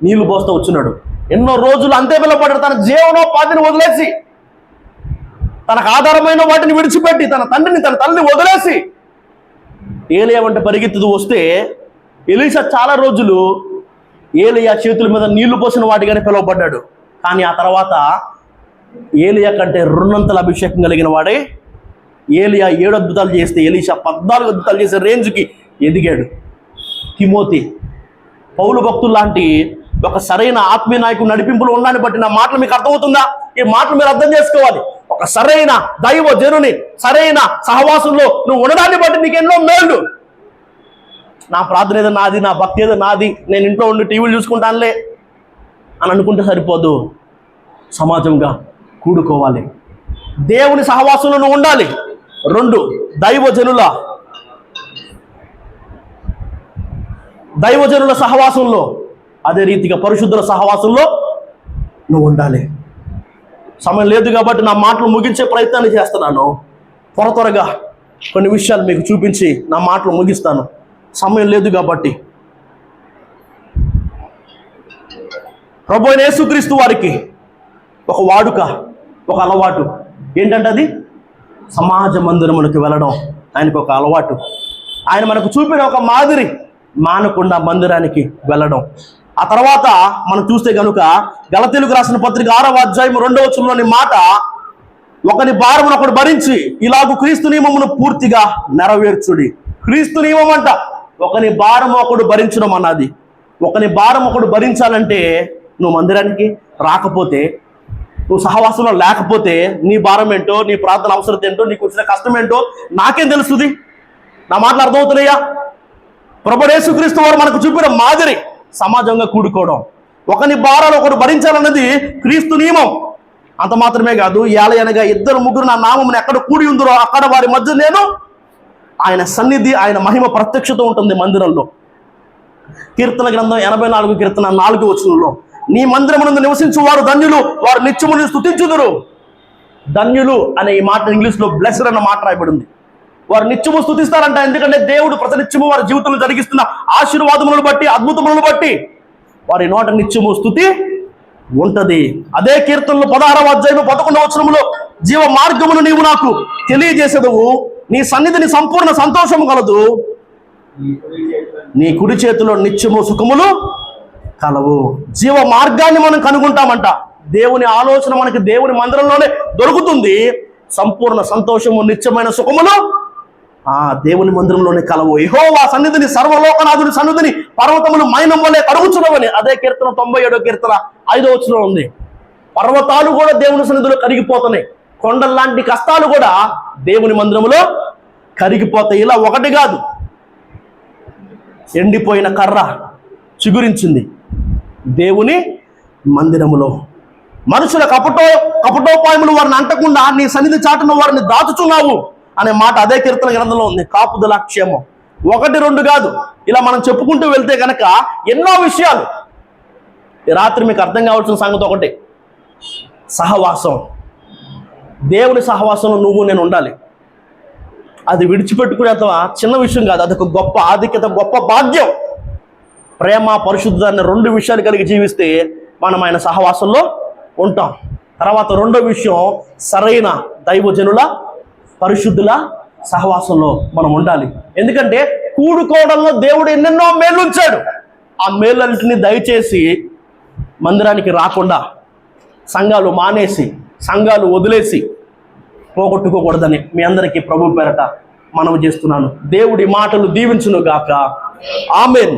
నీళ్లు పోస్తూ వచ్చున్నాడు. ఎన్నో రోజులు అంతే పిలువబడ్డాడు. తన జీవనోపాధిని వదిలేసి, తనకు ఆధారమైన వాటిని విడిచిపెట్టి, తన తండ్రిని, తన తల్లిని వదిలేసి ఏలియా వెంట పరిగెత్తుతూ వస్తే ఎలీషా చాలా రోజులు ఏలియా చేతుల మీద నీళ్లు పోసిన వాడిగానే పిలువబడ్డాడు. కానీ ఆ తర్వాత ఏలియా కంటే 2 అభిషేకం కలిగిన వాడే. ఏలియా 7 అద్భుతాలు చేస్తే ఎలీషా 14 అద్భుతాలు చేసే రేంజ్కి ఎదిగాడు. తిమోతి, పౌలు భక్తులు లాంటి ఒక సరైన ఆత్మీయ నాయకుడు నడిపింపులు ఉన్నాన్ని బట్టి నా మాటలు మీకు అర్థమవుతుందా? ఈ మాటలు మీరు అర్థం చేసుకోవాలి. ఒక సరైన దైవ జనుని సరైన సహవాసంలో నువ్వు ఉండడాన్ని బట్టి నీకు ఎన్నో మేలు. నా ప్రార్థన ఏదో నాది, నా భక్తి ఏదో నాది, నేను ఇంట్లో ఉండి టీవీలు చూసుకుంటానులే అని అనుకుంటే సరిపోదు. సమాజంగా కూడుకోవాలి, దేవుని సహవాసంలో నువ్వు ఉండాలి. 2, దైవజనుల సహవాసంలో, అదే రీతిగా పరిశుద్ధుల సహవాసంలో నువ్వు ఉండాలి. సమయం లేదు కాబట్టి నా మాటలు ముగించే ప్రయత్నాన్ని చేస్తున్నాను. త్వరగా కొన్ని విషయాలు మీకు చూపించి నా మాటలు ముగిస్తాను. సమయం లేదు కాబట్టి. ప్రభువైన యేసుక్రీస్తు వారికి ఒక వాడుక, ఒక అలవాటు ఏంటంటే అది సమాజ మందిరములకు వెళ్ళడం. ఆయనకు ఒక అలవాటు. ఆయన మనకు చూపిన ఒక మాదిరి, మానకుండా మందిరానికి వెళ్ళడం. ఆ తర్వాత మనం చూస్తే కనుక గలతీయులకు రాసిన పత్రిక 6వ అధ్యాయం 2వ వచనంలోని మాట, ఒకని భారమును ఒకడు భరించి ఇలాగు క్రీస్తు నియమమును పూర్తిగా నెరవేర్చుడి. క్రీస్తు నియమం అంట ఒకని భారము ఒకడు భరించడం అన్నది. ఒకని భారం ఒకడు భరించాలంటే నువ్వు మందిరానికి రాకపోతే, నువ్వు సహవాసంలో లేకపోతే నీ భారం ఏంటో, నీ ప్రార్థన అవసరం ఏంటో, నీకు వచ్చిన కష్టం ఏంటో నాకేం తెలుస్తుంది? నా మాటలు అర్థమవుతున్నాయా? ప్రభువైన యేసుక్రీస్తు వారు మనకు చూపిన మాదిరి సమాజంగా కూడుకోవడం. ఒకని భారాలు ఒకడు భరించాలన్నది క్రీస్తు నియమం. అంత మాత్రమే కాదు, ఏలయనగా 2-3 నా నామమును ఎక్కడ కూడి ఉందరో అక్కడ వారి మధ్య నేను. ఆయన సన్నిధి, ఆయన మహిమ ప్రత్యక్షత ఉంటుంది మందిరంలో. కీర్తన గ్రంథం 84 కీర్తన 4వ వచనంలో, నీ మందిరమునందు నివసించు వారు ధన్యులు, వారు నిత్యమును స్తుతించుదురు. ధన్యులు అనే ఈ మాట ఇంగ్లీష్లో బ్లెస్డ్ అన్న మాట రాయబడింది. వారు నిత్యము స్తుతిస్తారంట. ఎందుకంటే దేవుడు ప్రతినిత్యము వారి జీవితంలో జరిగిస్తున్న ఆశీర్వాదములను బట్టి, అద్భుతములను బట్టి వారి నోట నిత్యము స్తుతి ఉంటది. అదే కీర్తనలో 16వ అధ్యాయం 11వ వచనములో, జీవ మార్గమును నీవు నాకు తెలియజేసేదవు, నీ సన్నిధిని సంపూర్ణ సంతోషము కలదు, నీ కుడి చేతిలో నిత్యము సుఖములు కలవు. జీవ మార్గాన్ని మనం కనుగొంటామంట. దేవుని ఆలోచన మనకి దేవుని మందిరంలోనే దొరుకుతుంది. సంపూర్ణ సంతోషము, నిత్యమైన సుఖములు దేవుని మందిరంలోనే కలవు. యెహోవా సన్నిధిని, సర్వలోకనాథుని సన్నిధిని పర్వతములు మైనం వలె కరుగుచున్నవని. అదే కీర్తన 97వ కీర్తన 5వ వచనం ఉంది. పర్వతాలు కూడా దేవుని సన్నిధిలో కరిగిపోతున్నాయి. కొండల్లాంటి కష్టాలు కూడా దేవుని మందిరములో కరిగిపోతాయి. ఇలా ఒకటి కాదు, ఎండిపోయిన కర్ర చిగురించింది దేవుని మందిరములో. మనుషుల కపటోపాయములు వారిని అంటకుండా నీ సన్నిధి చాటున వారిని దాచుచున్నావు అనే మాట అదే కీర్తన గ్రంథంలో ఉంది. కాపుదల, క్షేమం 1-2 కాదు, ఇలా మనం చెప్పుకుంటూ వెళ్తే కనుక ఎన్నో విషయాలు. ఈ రాత్రి మీకు అర్థం కావాల్సిన సంగతి ఒకటి, సహవాసం. దేవుని సహవాసంలో నువ్వు నేను ఉండాలి. అది విడిచిపెట్టుకునేంత చిన్న విషయం కాదు, అదొక గొప్ప ఆధిక్యత, గొప్ప భాగ్యం. ప్రేమ, పరిశుద్ధాన్ని 2 విషయాలు కలిగి జీవిస్తే మనం ఆయన సహవాసంలో ఉంటాం. తర్వాత 2వ విషయం, సరైన దైవజనుల, పరిశుద్ధుల సహవాసంలో మనం ఉండాలి. ఎందుకంటే కూడుకోవడంలో దేవుడు ఎన్నెన్నో మేలు ఉంచాడు. ఆ మేలన్నింటినీ దయచేసి మందిరానికి రాకుండా, సంఘాలు మానేసి, సంఘాలు వదిలేసి పోగొట్టుకోకూడదని మీ అందరికీ ప్రభు పేరట మనవి చేస్తున్నాను. దేవుడి మాటలు దీవించును గాక. ఆమేన్.